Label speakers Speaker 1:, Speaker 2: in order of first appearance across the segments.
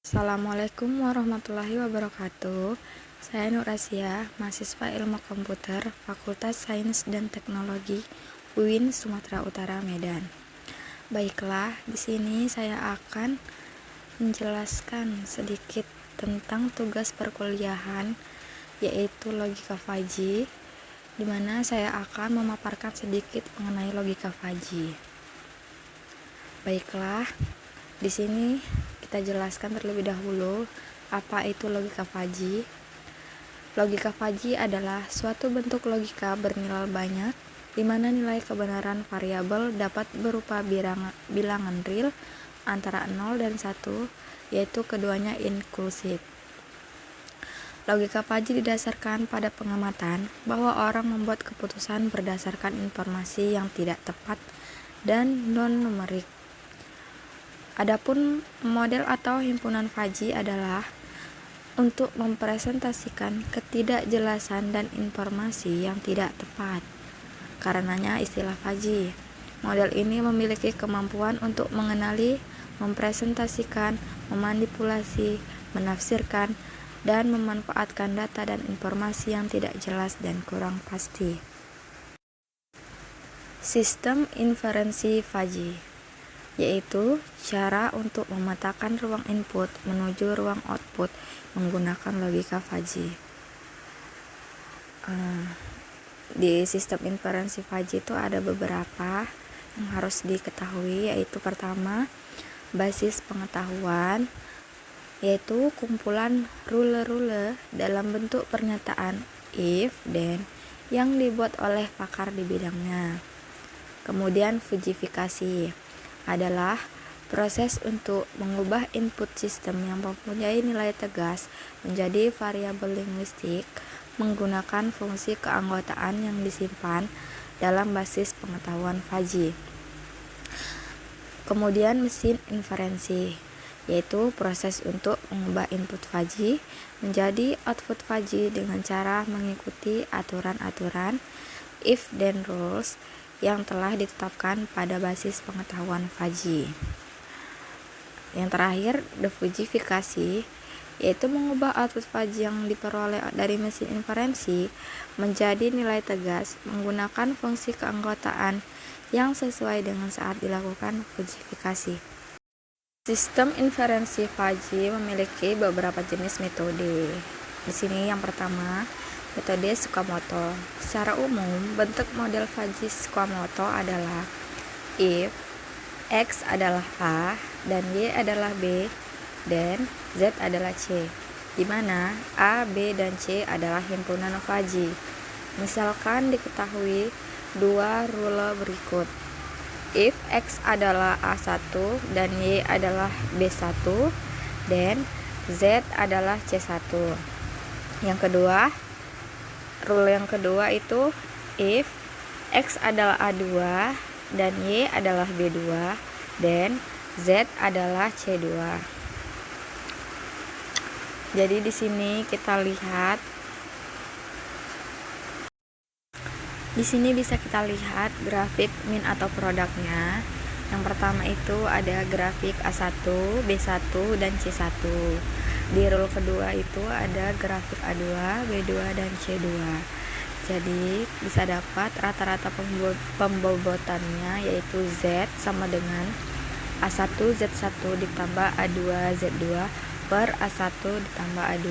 Speaker 1: Assalamualaikum warahmatullahi wabarakatuh. Saya Nur Asia, mahasiswa Ilmu Komputer, Fakultas Sains dan Teknologi UIN Sumatera Utara, Medan. Baiklah, di sini saya akan menjelaskan sedikit tentang tugas perkuliahan, yaitu logika Fuzzy, di mana saya akan memaparkan sedikit mengenai logika Fuzzy. Baiklah, di sini kita jelaskan terlebih dahulu apa itu logika Fuzzy. Logika Fuzzy adalah suatu bentuk logika bernilai banyak di mana nilai kebenaran variabel dapat berupa bilangan real antara 0 dan 1, yaitu keduanya inklusif. Logika Fuzzy didasarkan pada pengamatan bahwa orang membuat keputusan berdasarkan informasi yang tidak tepat dan non-numerik. Adapun model atau himpunan Fuzzy adalah untuk mempresentasikan ketidakjelasan dan informasi yang tidak tepat. Karenanya istilah Fuzzy. Model ini memiliki kemampuan untuk mengenali, mempresentasikan, memanipulasi, menafsirkan, dan memanfaatkan data dan informasi yang tidak jelas dan kurang pasti. Sistem inferensi Fuzzy, yaitu cara untuk memetakan ruang input menuju ruang output menggunakan logika Fuzzy. Di sistem inferensi Fuzzy itu ada beberapa yang harus diketahui, yaitu pertama, basis pengetahuan, yaitu kumpulan rule-rule dalam bentuk pernyataan if, then yang dibuat oleh pakar di bidangnya. Kemudian Fuzzifikasi adalah proses untuk mengubah input sistem yang mempunyai nilai tegas menjadi variabel linguistik menggunakan fungsi keanggotaan yang disimpan dalam basis pengetahuan Fuzzy. Kemudian mesin inferensi, yaitu proses untuk mengubah input Fuzzy menjadi output Fuzzy dengan cara mengikuti aturan-aturan if-then rules yang telah ditetapkan pada basis pengetahuan Fuzzy. Yang terakhir, defuzzifikasi, yaitu mengubah output Fuzzy yang diperoleh dari mesin inferensi menjadi nilai tegas menggunakan fungsi keanggotaan yang sesuai dengan saat dilakukan fuzzifikasi. Sistem inferensi Fuzzy memiliki beberapa jenis metode. Di sini yang pertama, metode Tsukamoto. Secara umum, bentuk model Fuzzy Tsukamoto adalah if X adalah A dan Y adalah B dan Z adalah C, di mana A, B, dan C adalah himpunan Fuzzy. Misalkan diketahui dua rule berikut. If X adalah A1 dan Y adalah B1 dan Z adalah C1. Yang kedua, rule yang kedua itu if X adalah A2 dan Y adalah B2 dan Z adalah C2. Jadi di sini kita lihat, di sini bisa kita lihat grafik min atau produknya. Yang pertama itu ada grafik A1, B1, dan C1. Di rule kedua itu ada grafik A2, B2, dan C2. Jadi bisa dapat rata-rata pembobotannya, yaitu Z sama dengan A1 Z1 ditambah A2 Z2 per A1 ditambah A2.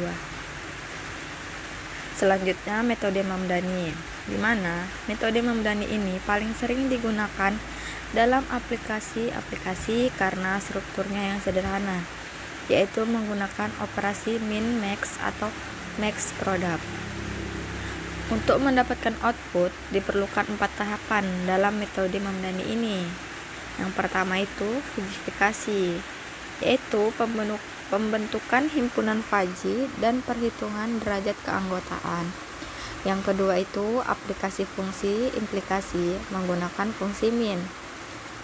Speaker 1: Selanjutnya metode Mamdani, di mana metode Mamdani ini paling sering digunakan dalam aplikasi-aplikasi karena strukturnya yang sederhana, yaitu menggunakan operasi min max atau max product. Untuk mendapatkan output diperlukan 4 tahapan dalam metode Mamdani ini. Yang pertama itu Fuzzifikasi, yaitu pembentukan himpunan Fuzzy dan perhitungan derajat keanggotaan. Yang kedua itu aplikasi fungsi implikasi menggunakan fungsi min.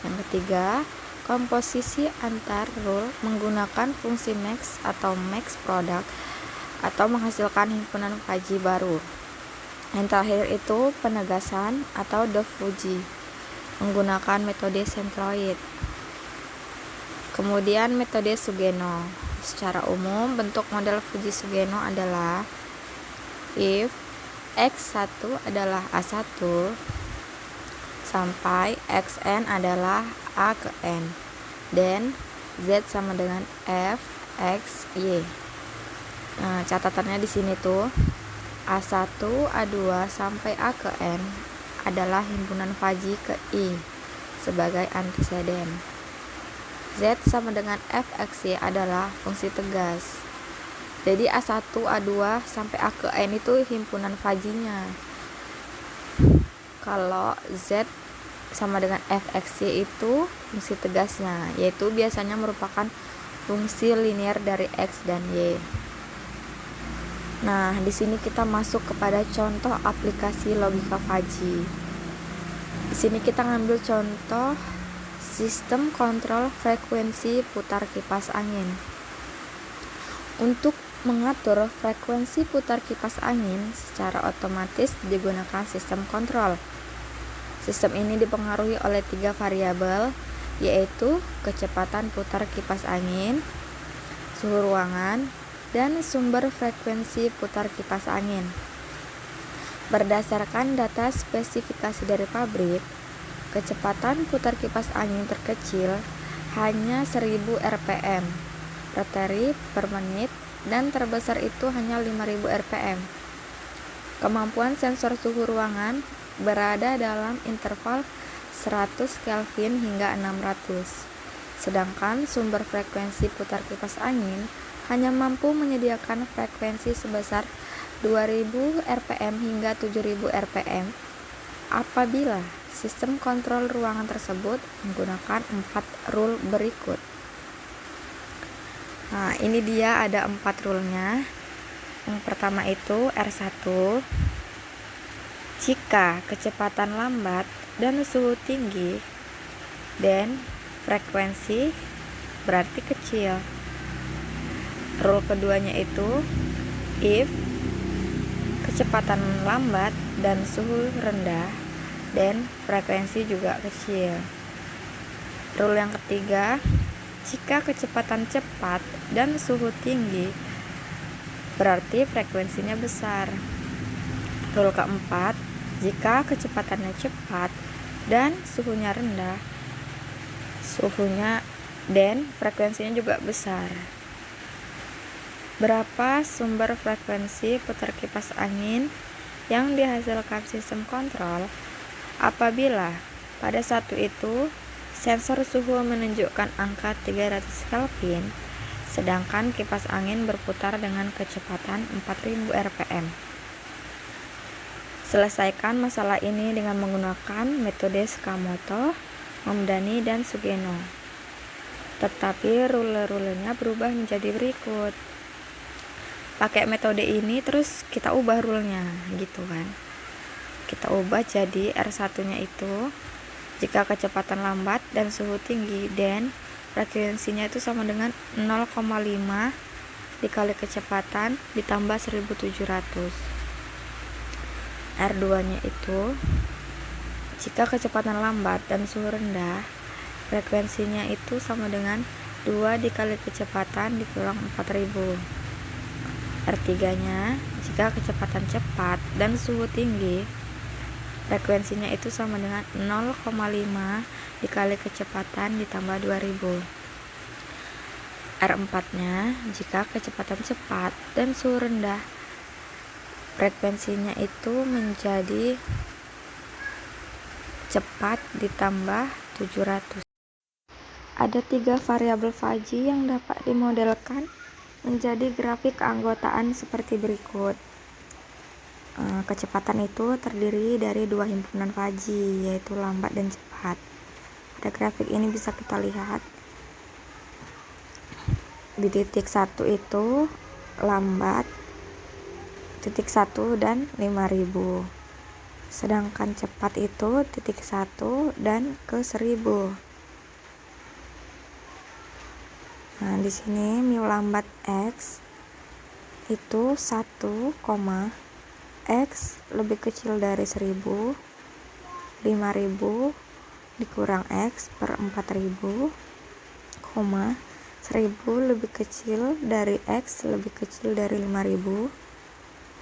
Speaker 1: Yang ketiga, komposisi antar rule menggunakan fungsi max atau max product atau menghasilkan himpunan Fuzzy baru. Yang terakhir itu penegasan atau defuzzi menggunakan metode centroid. Kemudian metode Sugeno. secara umum bentuk model Fuji Sugeno adalah if x1 adalah a1 sampai xn adalah a ke n, dan z sama dengan f x y. Nah, catatannya di sini tuh a1, a2 sampai a ke n adalah himpunan Fuzzy ke i sebagai antiseden. Z sama dengan fxy adalah fungsi tegas. Jadi A1, A2 sampai A ke N itu himpunan Fuzzy-nya. Kalau Z sama dengan fxy itu fungsi tegasnya, yaitu biasanya merupakan fungsi linear dari X dan Y. Nah, di sini kita masuk kepada contoh aplikasi logika Fuzzy. Di sini kita ngambil contoh sistem kontrol frekuensi putar kipas angin. Untuk mengatur frekuensi putar kipas angin secara otomatis digunakan sistem kontrol. Sistem ini dipengaruhi oleh 3 variabel, yaitu kecepatan putar kipas angin, suhu ruangan, dan sumber frekuensi putar kipas angin. Berdasarkan data spesifikasi dari pabrik, kecepatan putar kipas angin terkecil hanya 1000 rpm, rotary per menit, dan terbesar itu hanya 5000 rpm. Kemampuan sensor suhu ruangan berada dalam interval 100 Kelvin hingga 600, sedangkan sumber frekuensi putar kipas angin hanya mampu menyediakan frekuensi sebesar 2000 rpm hingga 7000 rpm apabila sistem kontrol ruangan tersebut menggunakan 4 rule berikut. Nah, ini dia ada 4 rule-nya. Yang pertama itu R1, jika kecepatan lambat dan suhu tinggi dan frekuensi berarti kecil. Rule keduanya itu if kecepatan lambat dan suhu rendah dan frekuensi juga kecil. Rule yang ketiga, jika kecepatan cepat dan suhu tinggi berarti frekuensinya besar. Rule keempat, jika kecepatannya cepat dan suhunya rendah, suhunya dan frekuensinya juga besar. Berapa sumber frekuensi putar kipas angin yang dihasilkan sistem kontrol apabila pada satu itu sensor suhu menunjukkan angka 300 Kelvin, sedangkan kipas angin berputar dengan kecepatan 4000 rpm. Selesaikan masalah ini dengan menggunakan metode Sakamoto, Momdani, dan Sugeno. Tetapi rule-rulenya berubah menjadi berikut. Pakai metode ini terus kita ubah rule-nya gitu kan. Kita ubah jadi R1-nya itu jika kecepatan lambat dan suhu tinggi dan frekuensinya itu sama dengan 0,5 dikali kecepatan ditambah 1700. R2-nya itu jika kecepatan lambat dan suhu rendah, frekuensinya itu sama dengan 2 dikali kecepatan dikurang 4000. R3-nya jika kecepatan cepat dan suhu tinggi, frekuensinya itu sama dengan 0,5 dikali kecepatan ditambah 2000. R4-nya jika kecepatan cepat dan suhu rendah, frekuensinya itu menjadi cepat ditambah 700. Ada 3 variabel Fuzzy yang dapat dimodelkan menjadi grafik keanggotaan seperti berikut. Kecepatan itu terdiri dari 2 himpunan Fuzzy, yaitu lambat dan cepat. Pada grafik ini bisa kita lihat di titik 1 itu lambat, titik 1 dan 5000, sedangkan cepat itu titik 1 dan ke 1000. Nah, di sini mu lambat X itu 1, X lebih kecil dari 1000, 5000 dikurang X per 4000, 1000 lebih kecil dari X lebih kecil dari 5000.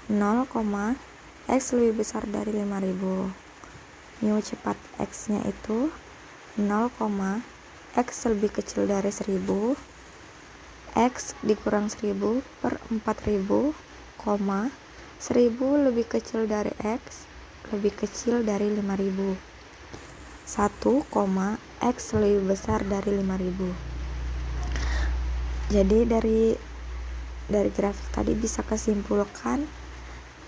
Speaker 1: 0, X lebih besar dari 5000. Mu cepat X nya itu 0, X lebih kecil dari 1000. X dikurang 1000 per 4000, 1000 lebih kecil dari X lebih kecil dari 5000. 1, X lebih besar dari 5000. Jadi dari grafik tadi bisa kesimpulkan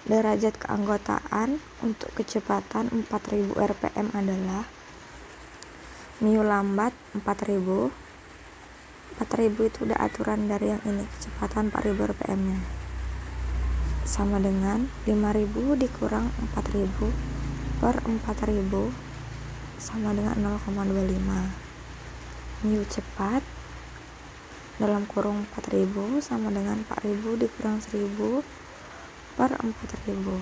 Speaker 1: derajat keanggotaan untuk kecepatan 4000 rpm adalah mu lambat 4000. 4000 itu udah aturan dari yang ini, kecepatan 4000 rpm nya sama dengan 5000 dikurang 4000 per 4000 sama dengan 0,25. Mu cepat dalam kurung 4000 sama dengan 4000 dikurang 1000 per 4000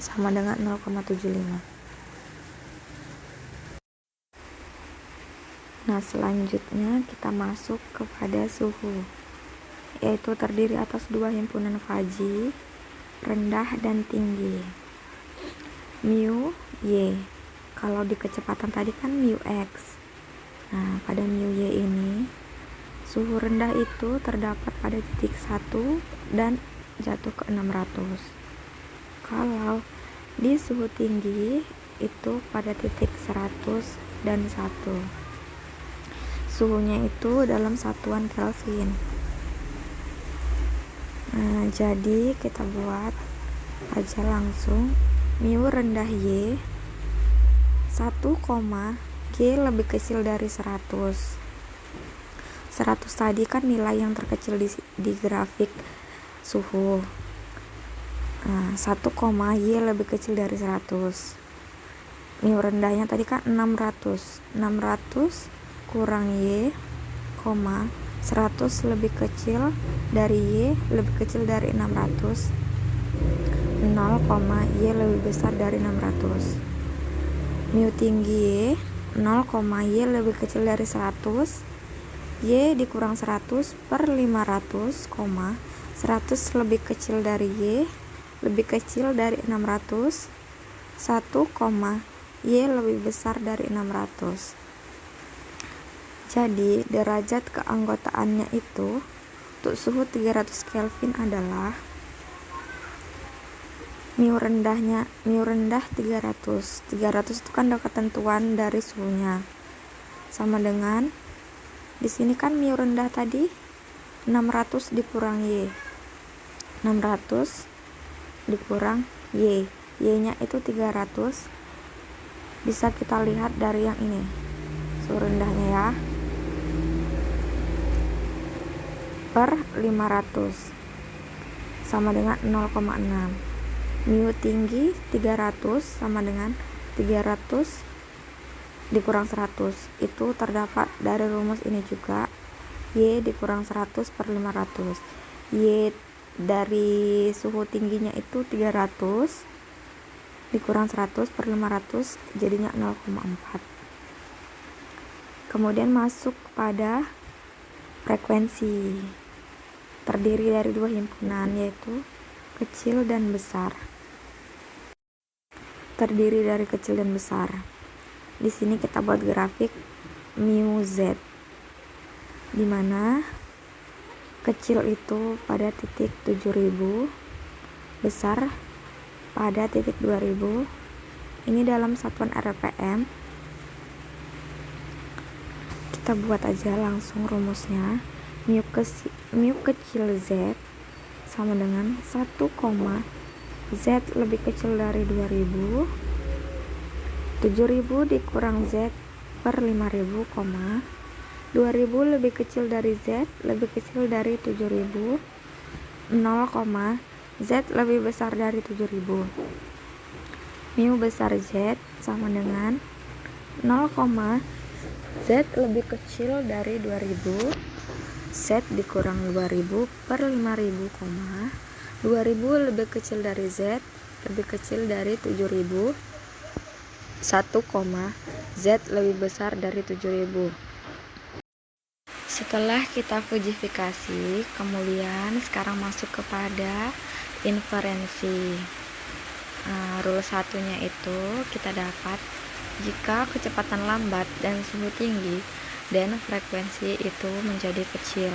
Speaker 1: sama dengan 0,75. Nah, selanjutnya kita masuk kepada suhu, yaitu terdiri atas dua himpunan Fajy, rendah dan tinggi. Mu Y, kalau di kecepatan tadi kan mu X. Nah, pada mu Y ini suhu rendah itu terdapat pada titik 1 dan jatuh ke 600. Kalau di suhu tinggi itu pada titik 100 dan 1. Suhunya itu dalam satuan Kelvin. Nah, jadi kita buat aja langsung mu rendah Y 1, G lebih kecil dari 100. 100 tadi kan nilai yang terkecil di grafik suhu. Nah, 1, Y lebih kecil dari 100. Mu rendahnya tadi kan 600. 600 kurang Y, 100 lebih kecil dari Y lebih kecil dari 600. 0, Y lebih besar dari 600. Mu tinggi Y 0, Y lebih kecil dari 100. Y dikurang 100 per 500, 100 lebih kecil dari Y lebih kecil dari 600. 1, Y lebih besar dari 600. Jadi derajat keanggotaannya itu untuk suhu 300 Kelvin adalah mu rendah 300. 300 itu kan ada ketentuan dari suhunya. Sama dengan di sini kan mu rendah tadi 600 dikurang Y. 600 dikurang Y. Y-nya itu 300. Bisa kita lihat dari yang ini. Suhu rendahnya ya. Per 500 sama dengan 0,6. Mu tinggi 300 sama dengan 300 dikurang 100. Itu terdapat dari rumus ini juga. Y dikurang 100 per 500. Y dari suhu tingginya itu 300 dikurang 100 per 500 jadinya 0,4. Kemudian masuk pada frekuensi, terdiri dari dua himpunan, yaitu kecil dan besar. Terdiri dari kecil dan besar. Di sini kita buat grafik mu Z, di mana kecil itu pada titik 7000, besar pada titik 2000. Ini dalam satuan RPM. Kita buat aja langsung rumusnya. Mu kecil Z sama dengan 1, Z lebih kecil dari 2000. 7000 dikurang Z per 5000, 2000 lebih kecil dari Z lebih kecil dari 7000. 0, Z lebih besar dari 7000. Mu besar Z sama dengan 0, Z lebih kecil dari 2000. Z dikurang 2000 per 5000, 2000 lebih kecil dari Z lebih kecil dari 7000. 1, Z lebih besar dari 7000. Setelah kita fujifikasi, kemudian sekarang masuk kepada inferensi. Rule satunya itu kita dapat jika kecepatan lambat dan suhu tinggi dan frekuensi itu menjadi kecil.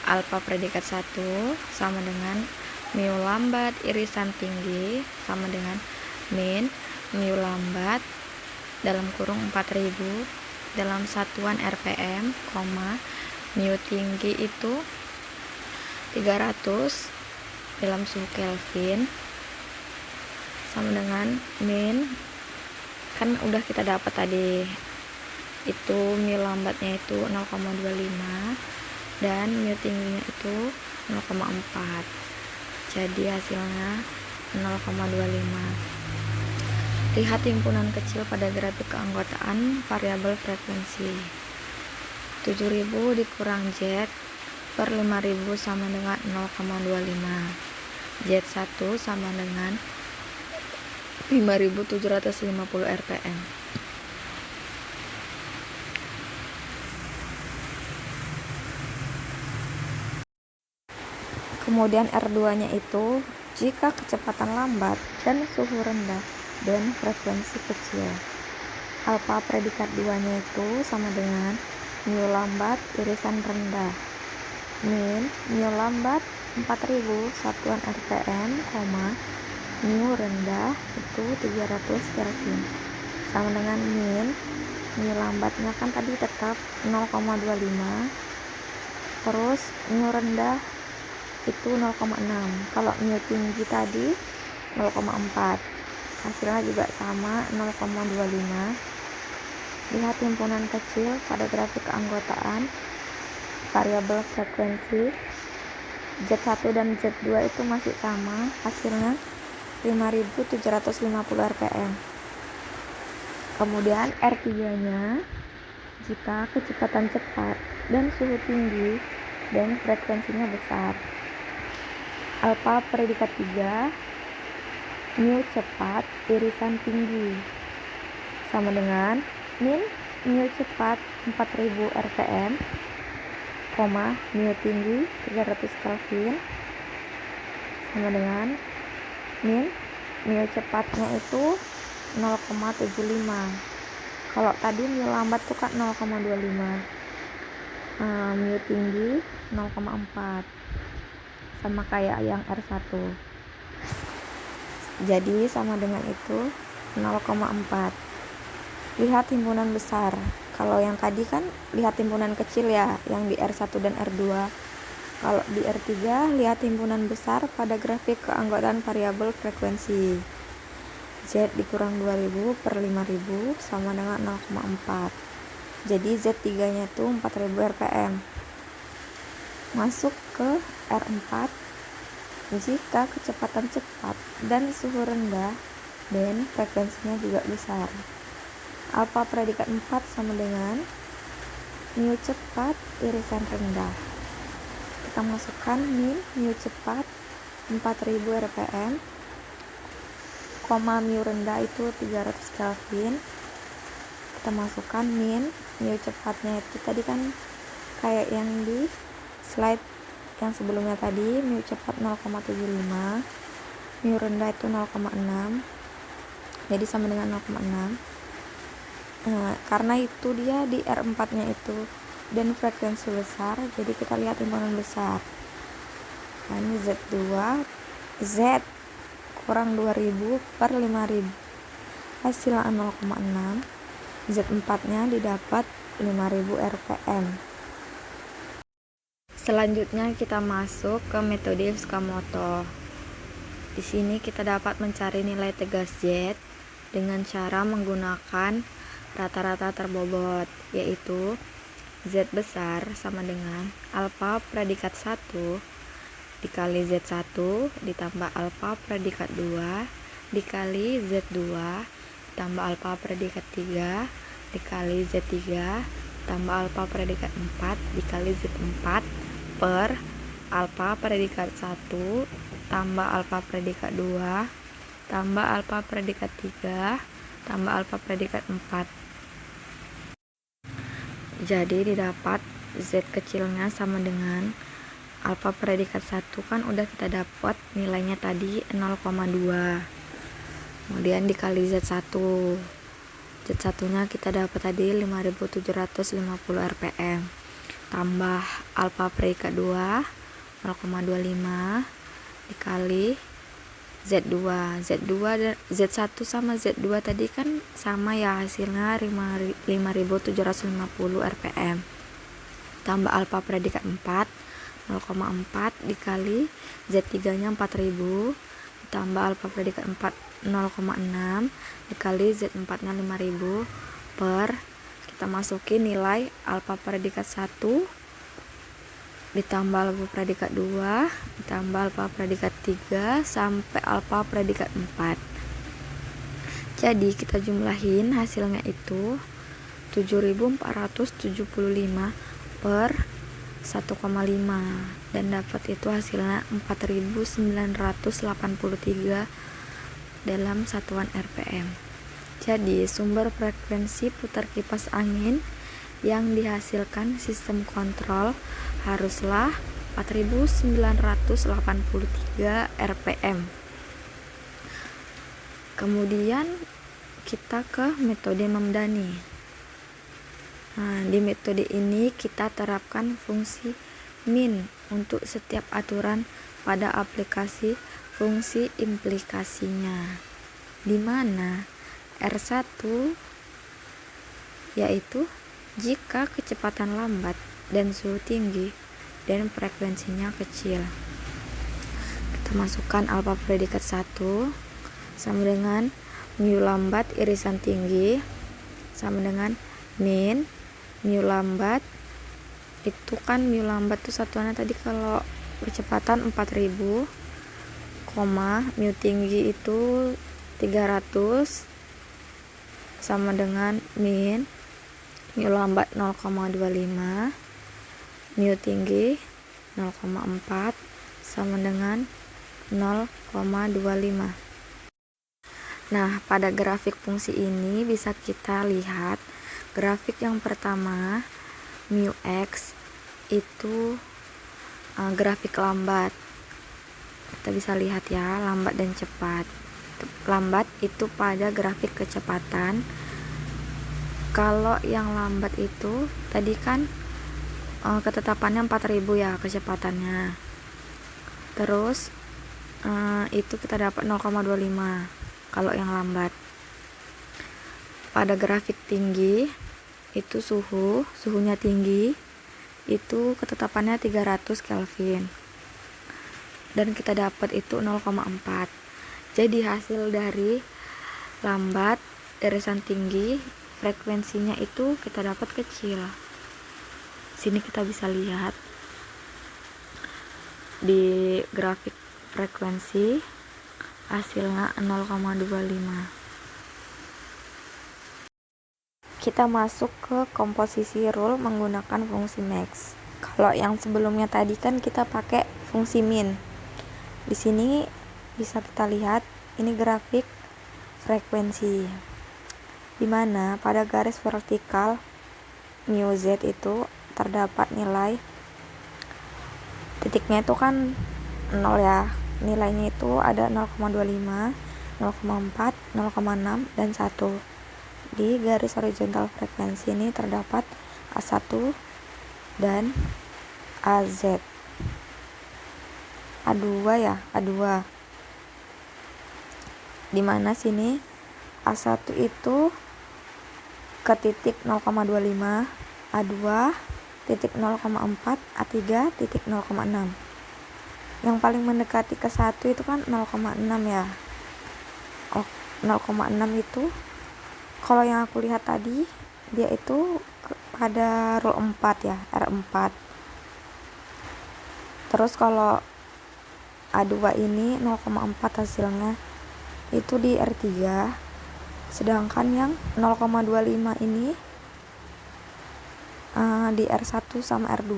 Speaker 1: Alfa predikat 1 sama dengan mu lambat irisan tinggi sama dengan min mu lambat dalam kurung 4000 dalam satuan rpm, mu tinggi itu 300 dalam suhu Kelvin sama dengan min, kan udah kita dapat tadi itu mu lambatnya itu 0,25 dan mu tingginya itu 0,4, jadi hasilnya 0,25. Lihat himpunan kecil pada grafik keanggotaan variabel frekuensi. 7000 dikurang Z per 5000 sama dengan 0,25. Z1 sama dengan 5750 rpm. Kemudian R2-nya itu jika kecepatan lambat dan suhu rendah dan frekuensi kecil. Alfa predikat 2-nya itu sama dengan mu lambat irisan rendah min mu lambat 4000 satuan rpm, mu rendah itu 300 Kelvin sama dengan min mu lambatnya kan tadi tetap 0,25 terus mu rendah itu 0,6. Kalau mu tinggi tadi 0,4, hasilnya juga sama 0,25. Lihat himpunan kecil pada grafik keanggotaan variabel frekuensi. Z1 dan Z2 itu masih sama, hasilnya 5750 rpm. Kemudian R3-nya jika kecepatan cepat dan suhu tinggi dan frekuensinya besar. Alfa predikat 3 mu cepat irisan tinggi sama dengan min mu cepat 4000 rpm, mu tinggi 300 Kelvin sama dengan min mu cepatnya itu 0,75. Kalau tadi mu lambat tuh kan 0,25, mu tinggi 0,4 sama kayak yang R1, jadi sama dengan itu 0,4. Lihat himpunan besar. Kalau yang tadi kan lihat himpunan kecil ya, yang di R1 dan R2. Kalau di R3 lihat himpunan besar pada grafik keanggotaan variabel frekuensi. Z dikurang 2000 per 5000 sama dengan 0,4, jadi Z3 nya itu 4000 rpm. Masuk ke R4 jika kecepatan cepat dan suhu rendah dan frekuensinya juga besar. Alfa predikat 4 sama dengan mu cepat irisan rendah. Kita masukkan min mu cepat 4000 rpm, mu rendah itu 300 Kelvin. Kita masukkan min mu cepatnya itu tadi kan kayak yang di slide yang sebelumnya tadi, mu cepat 0,75, mu rendah itu 0,6, jadi sama dengan 0,6. Karena itu dia di R4 nya itu dan frekuensi besar, jadi kita lihat himpunan besar. Nah, ini Z2, Z kurang 2000 per 5000, hasilnya 0,6. Z4 nya didapat 5000 rpm. Selanjutnya kita masuk ke metode Tsukamoto. Di sini kita dapat mencari nilai tegas Z dengan cara menggunakan rata-rata terbobot, yaitu Z besar sama dengan alfa predikat 1 dikali Z1 ditambah alfa predikat 2 dikali Z2 tambah alfa predikat 3 dikali Z3 tambah alfa predikat 4 dikali Z4 per alfa predikat 1 tambah alfa predikat 2 tambah alfa predikat 3 tambah alfa predikat 4. Jadi didapat Z kecilnya sama dengan alfa predikat 1 kan udah kita dapat nilainya tadi 0,2. Kemudian dikali Z1. Z1 nya kita dapat tadi 5750 rpm. Tambah alfa predikat 2 0,25 dikali Z2. Z1 sama Z2 tadi kan sama ya, hasilnya 5750 rpm. Tambah alfa predikat 4 0,4 dikali Z3 nya 4000 tambah alfa predikat 4 0,6 dikali Z4 nya 5000 per kita masukin nilai alfa predikat 1 ditambah alfa predikat 2 ditambah alfa predikat 3 sampai alfa predikat 4. Jadi kita jumlahin hasilnya itu 7475 per 1,5 dan dapat itu hasilnya 4983 dalam satuan rpm. Jadi sumber frekuensi putar kipas angin yang dihasilkan sistem kontrol haruslah 4983 rpm. Kemudian kita ke metode Mamdani. Nah, di metode ini kita terapkan fungsi min untuk setiap aturan pada aplikasi fungsi implikasinya, di mana R1 yaitu jika kecepatan lambat dan suhu tinggi dan frekuensinya kecil. Kita masukkan alfa predikat 1 sama dengan mu lambat irisan tinggi sama dengan min mu lambat itu kan mu lambat tuh satuannya tadi kalau kecepatan 4000, mu tinggi itu 300 sama dengan min mu lambat 0,25 mu tinggi 0,4 sama dengan 0,25. Nah, pada grafik fungsi ini bisa kita lihat grafik yang pertama mu x itu grafik lambat. Kita bisa lihat ya, lambat dan cepat. Lambat itu pada grafik kecepatan. Kalau yang lambat itu tadi kan ketetapannya 4000 ya kecepatannya. Terus itu kita dapat 0,25 kalau yang lambat. Pada grafik tinggi itu suhunya tinggi, itu ketetapannya 300 Kelvin dan kita dapat itu 0,4. Jadi hasil dari lambat irisan tinggi frekuensinya itu kita dapat kecil. Sini kita bisa lihat di grafik frekuensi hasilnya 0,25. Kita masuk ke komposisi rule menggunakan fungsi max. Kalau yang sebelumnya tadi kan kita pakai fungsi min. Di sini bisa kita lihat ini grafik frekuensi, dimana pada garis vertikal mu z itu terdapat nilai titiknya itu kan 0 ya. Nilainya itu ada 0,25, 0,4, 0,6 dan 1. Di garis horizontal frekuensi ini terdapat A1 dan AZ. A2 ya, A2. Di mana sini A1 itu ke titik 0,25, A2 titik 0,4, A3 titik 0,6. Yang paling mendekati ke 1 itu kan 0,6 ya. 0,6 itu kalau yang aku lihat tadi dia itu pada rule 4 ya, R4. Terus kalau A2 ini 0,4 hasilnya itu di R3. Sedangkan yang 0,25 ini di R1 sama R2.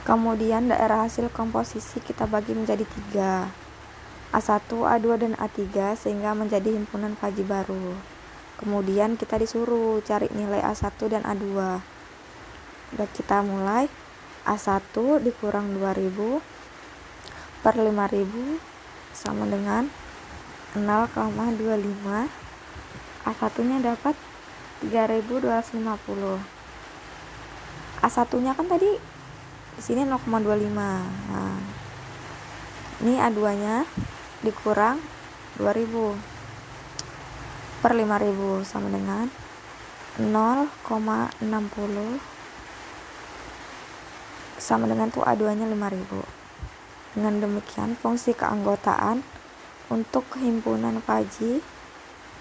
Speaker 1: Kemudian daerah hasil komposisi kita bagi menjadi 3. A1, A2 dan A3 sehingga menjadi himpunan faji baru. Kemudian kita disuruh cari nilai A1 dan A2. Udah, kita mulai. A1 dikurang 2000 per 5000 sama dengan 0,25. A1 nya dapat 3250. A1 nya kan tadi di sini 0,25. Nah, ini A2 nya dikurang 2000 per 5000 sama dengan 0,60 sama dengan tuh A2 nya 5000. Dengan demikian fungsi keanggotaan untuk himpunan Faji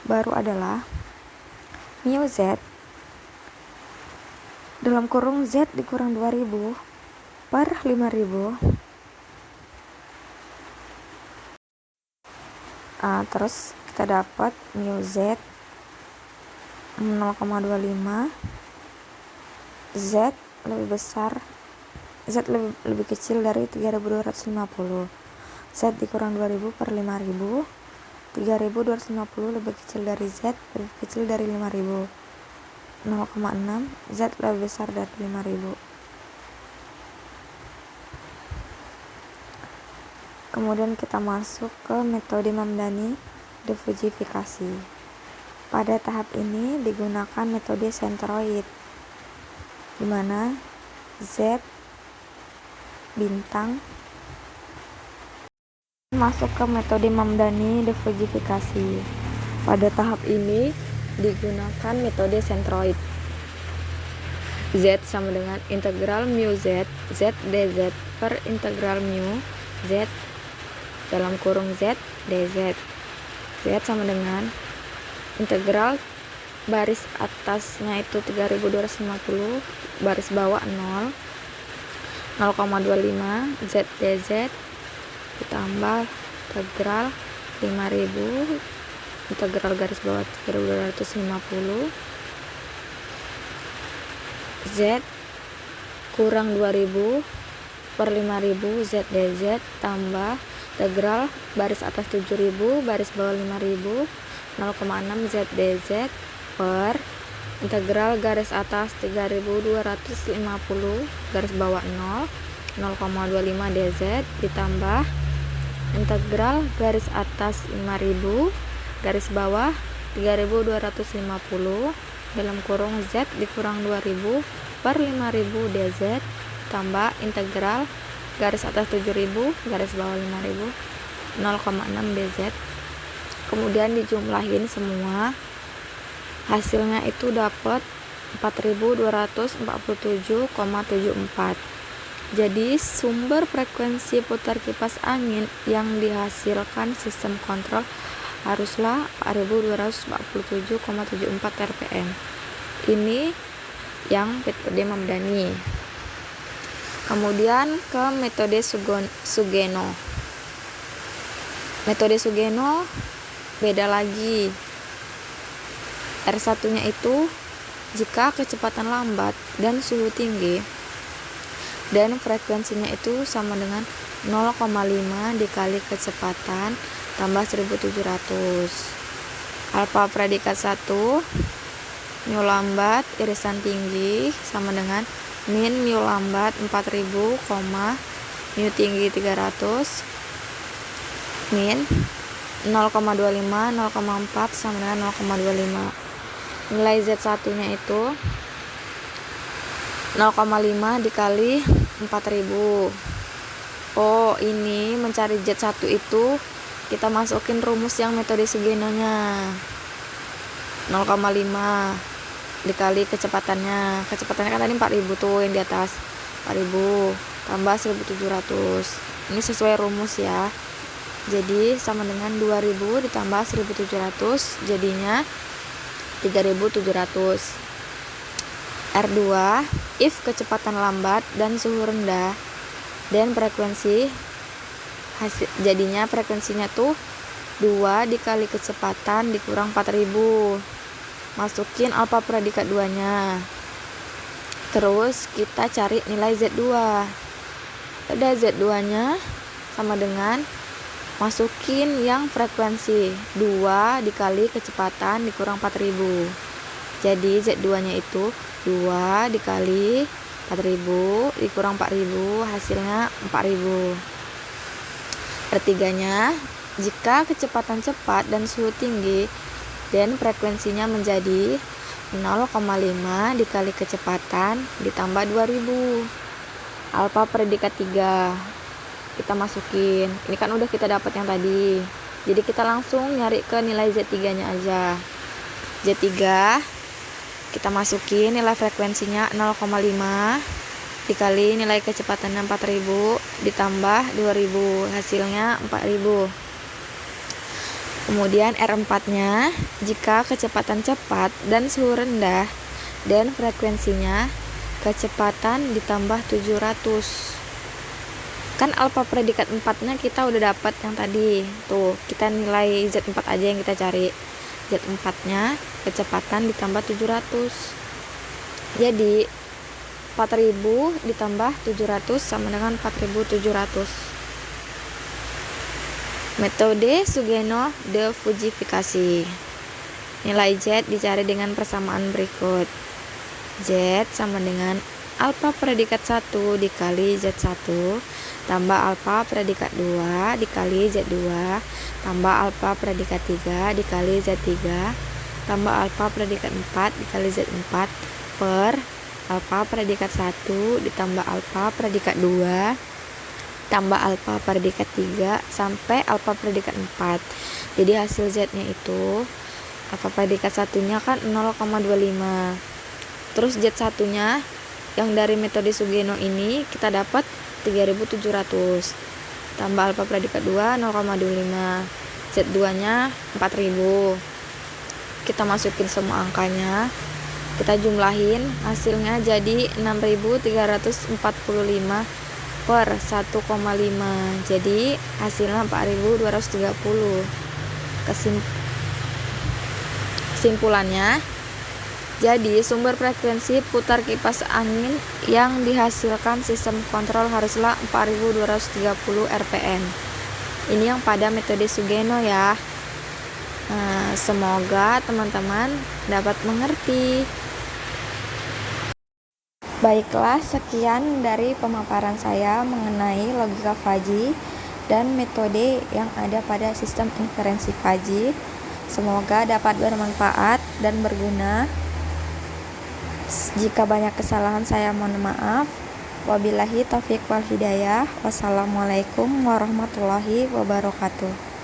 Speaker 1: baru adalah mu Z dalam kurung Z dikurang 2000 per 5000. Terus kita dapat mu Z 0,25. Z lebih besar, Z lebih kecil dari 3250. Z dikurang 2000 per 5000. 3250 lebih kecil dari Z, lebih kecil dari 5000. 0,6. Z lebih besar dari 5000. Kemudian kita masuk ke metode Mamdani defujifikasi. Pada tahap ini digunakan metode sentroid, di mana Z bintang masuk ke metode Mamdani defujifikasi. Pada tahap ini digunakan metode sentroid. Z sama dengan integral mu Z, Z dz per integral mu Z dalam kurung Z dz. Z sama dengan integral baris atasnya itu 3250, baris bawah 0,25 Z dz ditambah integral 5000 integral garis bawah 3250 Z kurang 2000 per 5000 Z dz tambah integral baris atas 7000 baris bawah 5000 0,6 Z dz per integral garis atas 3250 garis bawah 0,25 dz ditambah integral garis atas 5000 garis bawah 3250 dalam kurung Z dikurang 2000 per 5000 dz tambah integral garis atas 7000 garis bawah 5000 0,6 dz. Kemudian dijumlahin semua, hasilnya itu dapat 4247,74. Jadi sumber frekuensi putar kipas angin yang dihasilkan sistem kontrol haruslah 4247,74 rpm. Ini yang metode Mamdani. Kemudian ke metode Sugeno. Metode Sugeno beda lagi. R1 nya itu jika kecepatan lambat dan suhu tinggi dan frekuensinya itu sama dengan 0,5 dikali kecepatan tambah 1700. Alfa predikat 1 mu lambat irisan tinggi sama dengan min mu lambat 4000, mu tinggi 300 min 0,25 0,4 sama dengan 0,25. Nilai Z1 nya itu 0,5 dikali 4000. Oh, ini mencari Z1 itu kita masukin rumus yang metode Sugenonya. 0,5 dikali kecepatannya kan tadi 4000 tuh yang di atas, 4000 tambah 1700. Ini sesuai rumus ya. Jadi sama dengan 2000 ditambah 1700 jadinya 3700. R2 if kecepatan lambat dan suhu rendah dan frekuensi jadinya frekuensinya tuh 2 dikali kecepatan dikurang 4000. Masukin alfa predikat 2 nya. Terus kita cari nilai Z2. Ada Z2 nya sama dengan Masukin yang frekuensi 2 dikali kecepatan dikurang 4000. Jadi Z2 nya itu 2 dikali 4000 dikurang 4000, hasilnya 4000. Pertiganya, jika kecepatan cepat dan suhu tinggi dan frekuensinya menjadi 0,5 dikali kecepatan ditambah 2000. Alfa predikat 3 kita masukin. Ini kan udah kita dapat yang tadi, jadi kita langsung nyari ke nilai Z3 nya aja. Z3 kita masukin nilai frekuensinya 0,5 dikali nilai kecepatannya 4000 ditambah 2000, hasilnya 4000. Kemudian R4 nya, jika kecepatan cepat dan suhu rendah dan frekuensinya kecepatan ditambah 700. Kan alfa predikat 4 nya kita udah dapat yang tadi tuh, kita nilai Z4 aja yang kita cari. Z4 nya kecepatan ditambah 700, jadi 4000 ditambah 700 sama dengan 4700. Metode Sugeno de Fujifikasi. Nilai Z dicari dengan persamaan berikut. Z sama dengan alfa predikat 1 dikali Z1 tambah alfa predikat 2 dikali Z2 tambah alfa predikat 3 dikali Z3 tambah alfa predikat 4 dikali Z4 per alfa predikat 1 ditambah alfa predikat 2 tambah alfa predikat 3 sampai alfa predikat 4. Jadi hasil Z-nya itu alfa predikat 1-nya kan 0,25. Terus Z1-nya yang dari metode Sugeno ini kita dapat 3700. Tambah alfa predikat 2 0,25. Z2-nya 4000. Kita masukin semua angkanya. Kita jumlahin, hasilnya jadi 6345 per 1,5. Jadi hasilnya 4230. Kesimpulannya, jadi sumber frekuensi putar kipas angin yang dihasilkan sistem kontrol haruslah 4230 rpm. Ini yang pada metode Sugeno ya. Semoga teman-teman dapat mengerti. Baiklah, sekian dari pemaparan saya mengenai logika Fuzzy dan metode yang ada pada sistem inferensi Fuzzy. Semoga dapat bermanfaat dan berguna. Jika banyak kesalahan saya mohon maaf. Wabillahi taufiq wal hidayah. Wassalamualaikum warahmatullahi wabarakatuh.